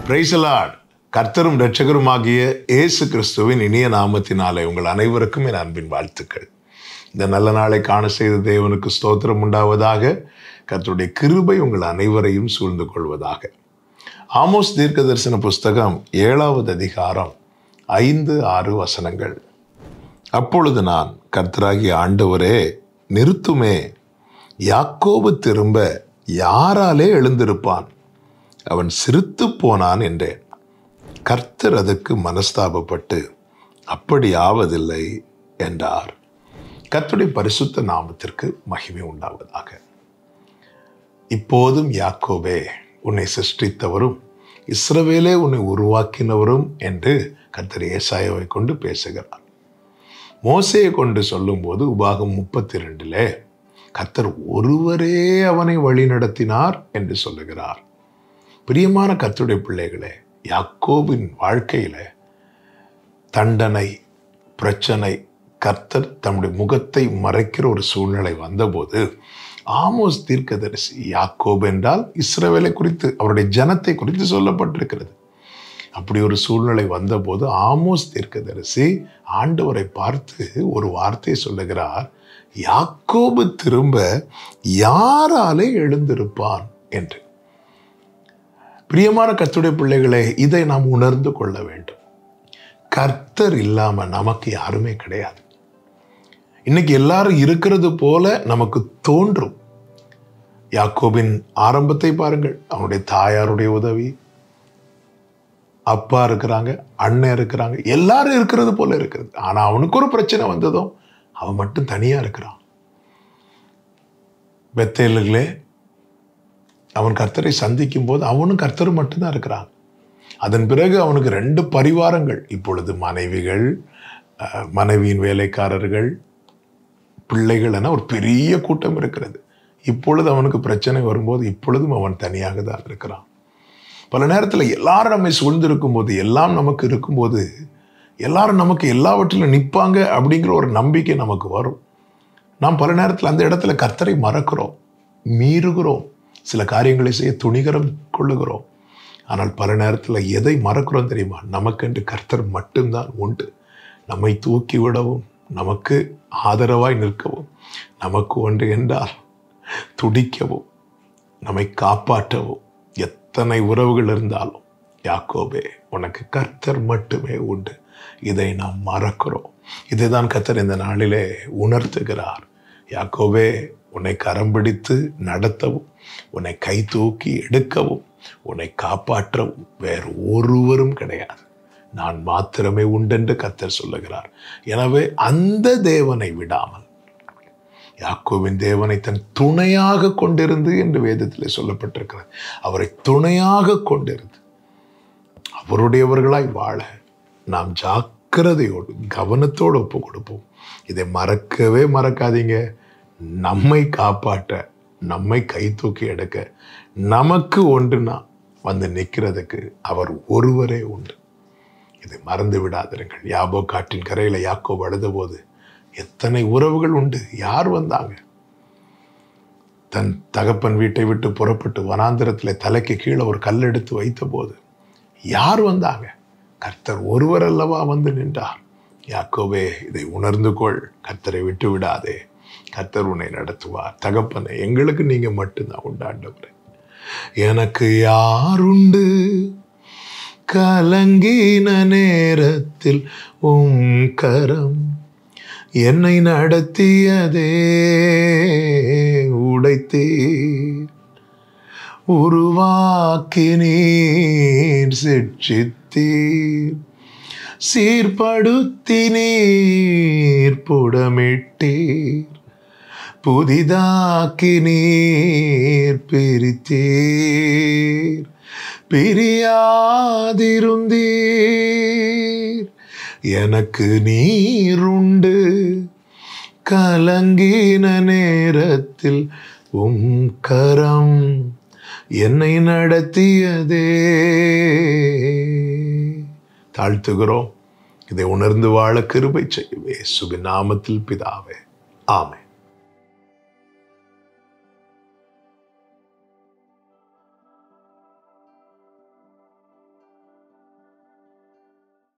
Praise the Lord. கர்த்தரும் இரட்சகருமாகிய இயேசு கிறிஸ்துவின் இனிய நாமத்தினாலே உங்கள் அனைவருக்கும் என் அன்பின் வாழ்த்துக்கள். இந்த நல்ல நாளை காண செய்த தேவனுக்கு ஸ்தோத்திரம் உண்டாவதாக. கர்த்தருடைய கிருபை உங்கள் அனைவரையும் சூழ்ந்து கொள்வதாக. ஆமோஸ் தீர்க்க தரிசன புஸ்தகம் 7வது அதிகாரம் 5-6 வசனங்கள். அப்பொழுது நான், கர்த்தராகிய ஆண்டவரே நிறுத்துமே, யாக்கோபு திரும்ப யாராலே எழுந்திருப்பான்? அவன் சிரித்து போனான் என்றேன். கர்த்தர் அதற்கு மனஸ்தாபப்பட்டு அப்படி ஆவதில்லை என்றார். கர்த்தருடைய பரிசுத்த நாமத்திற்கு மகிமை உண்டாவதாக. இப்போதும் யாக்கோபே உன்னை சிருஷ்டித்தவரும் இஸ்ரவேலே உன்னை உருவாக்கினவரும் என்று கர்த்தர் ஏசாயாவை கொண்டு பேசுகிறார். மோசேயை கொண்டு சொல்லும்போது உபாகம் 32 கர்த்தர் ஒருவரே அவனை வழி நடத்தினார் என்று சொல்லுகிறார். பிரியமான கர்த்தருடைய பிள்ளைகளே, யாக்கோபின் வாழ்க்கையில தண்டனை, பிரச்சனை, கர்த்தர் தம்முடைய முகத்தை மறைக்கிற ஒரு சூழ்நிலை வந்தபோது ஆமோஸ் தீர்க்கதரிசி, யாக்கோபு என்றால் இஸ்ரவேலை குறித்து, அவருடைய ஜனத்தை குறித்து சொல்லப்பட்டிருக்கிறது. அப்படி ஒரு சூழ்நிலை வந்தபோது ஆமோஸ் தீர்க்கதரிசி ஆண்டவரை பார்த்து ஒரு வார்த்தை சொல்லுகிறார், யாக்கோபு திரும்ப யாராலே எழுந்திருப்பான் என்று. பிரியமான கர்த்தருடைய பிள்ளைகளே, இதை நாம் உணர்ந்து கொள்ள வேண்டும். கர்த்தர் இல்லாம நமக்கு யாருமே கிடையாது. இன்னைக்கு எல்லாரும் இருக்கிறது போல நமக்கு தோன்றும். யாக்கோபின் ஆரம்பத்தை பாருங்கள். அவனுடைய தாயாருடைய உதவி, அப்பா இருக்கிறாங்க, அண்ணன் இருக்கிறாங்க, எல்லாரும் இருக்கிறது போல இருக்கிறது. ஆனா அவனுக்கு ஒரு பிரச்சனை வந்ததும் அவன் மட்டும் தனியா இருக்கிறான். பெத்தேலிலே அவன் கர்த்தரை சந்திக்கும் போது அவனும் கர்த்தரும் மட்டும்தான் இருக்கிறான். அதன் பிறகு அவனுக்கு 2 பரிவாரங்கள், இப்பொழுது மனைவிகள், மனைவியின் வேலைக்காரர்கள், பிள்ளைகள் என ஒரு பெரிய கூட்டம் இருக்கிறது. இப்பொழுது அவனுக்கு பிரச்சனை வரும்போது இப்பொழுதும் அவன் தனியாக தான் இருக்கிறான். பல நேரத்தில் எல்லாரும் நம்மை சூழ்ந்திருக்கும் போது, எல்லாம் நமக்கு இருக்கும்போது, எல்லாரும் நமக்கு எல்லாவற்றிலும் நிற்பாங்க அப்படிங்கிற ஒரு நம்பிக்கை நமக்கு வரும். நாம் பல நேரத்தில் அந்த இடத்துல கர்த்தரை மறக்கிறோம், மீறுகிறோம், சில காரியங்களை செய்ய துணிகரம் கொள்ளுகிறோம். ஆனால் பல நேரத்தில் எதை மறக்கிறோம் தெரியுமா? நமக்கென்று கர்த்தர் மட்டும்தான் உண்டு. நம்மை தூக்கி விடவும், நமக்கு ஆதரவாய் நிற்கவும், நமக்கு ஒன்று என்றால் துடிக்கவும், நம்மை காப்பாற்றவும் எத்தனை உறவுகள் இருந்தாலும், யாக்கோபே உனக்கு கர்த்தர் மட்டுமே உண்டு. இதை நாம் மறக்கிறோம். இதை தான் கர்த்தர் இந்த நாளிலே உணர்த்துகிறார். யாக்கோபே உன்னை கரம் பிடித்து நடத்தவும், உன்னை கை தூக்கி எடுக்கவும், உன்னை காப்பாற்றவும் வேறு ஒருவரும் கிடையாது. நான் மாத்திரமே உண்டென்று கர்த்தர் சொல்லுகிறார். எனவே அந்த தேவனை விடாமல், யாக்கோபின் தேவனை தன் துணையாக கொண்டிருந்து என்று வேதத்திலே சொல்லப்பட்டிருக்கிறது. அவரை துணையாக கொண்டிருந்து அவருடையவர்களாய் வாழ நாம் ஜாக்கிரதையோடு, கவனத்தோடு ஒப்பு கொடுப்போம். இதை மறக்கவே மறக்காதீங்க. நம்மை காப்பாற்ற, நம்மை கை தூக்கி எடுக்க, நமக்கு ஒன்றுனா வந்து நிற்கிறதுக்கு அவர் ஒருவரே உண்டு. இதை மறந்து விடாதிருங்கள். யாபோ காட்டின் கரையில யாக்கோபு அழுத போது எத்தனை உறவுகள் உண்டு. யார் வந்தாங்க? தன் தகப்பன் வீட்டை விட்டு புறப்பட்டு வனாந்திரத்தில் தலைக்கு கீழே ஒரு கல் எடுத்து வைத்த போது யார் வந்தாங்க? கர்த்தர் ஒருவர் அல்லவா வந்து நின்றார். யாக்கோபே, இதை உணர்ந்து கொள். கர்த்தரை விட்டு விடாதே. கர்த்தர் உன்னை நடத்துவார். தகப்பனை, எங்களுக்கு நீங்க மட்டும்தான் உண்டாண்டவரே. எனக்கு யாருண்டு? கலங்கின நேரத்தில் கரம் என்னை நடத்தியதே. உடைத்தீர், உருவாக்கி நீர் சிட்சித்தீர், சீர்படுத்தி நீர் புடமிட்டீர், புதிதாக்கி நீர் பிரித்தீர், பிரியாதிருந்தீர். எனக்கு நீருண்டு. கலங்கின நேரத்தில் கரம் என்னை நடத்தியதே. தாழ்த்துகிறோம். இதை உணர்ந்து வாழ கிருபை செய்யவே இயேசுவின் நாமத்தில் பிதாவே, ஆமென்.